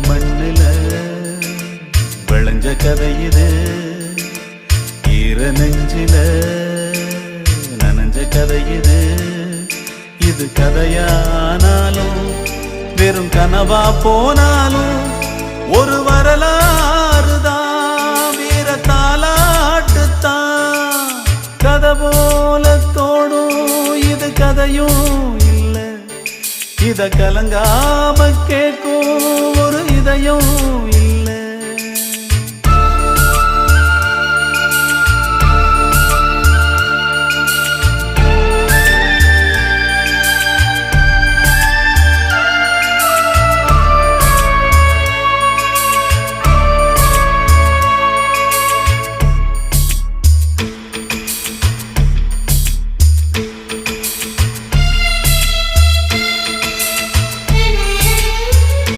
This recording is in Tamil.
மண்ணில விளைஞ்ச கதை இது, ஈர நெஞ்சில நனைஞ்ச கதை இது. இது கதையானாலும் வெறும் கனவா போனாலும் ஒரு வரலாறு தான், வீர தாலாட்டுத்தான். கதை போல தோடும் இது கதையும் இல்ல, இத கலங்காம கேட்கும் ஒரு இதயம்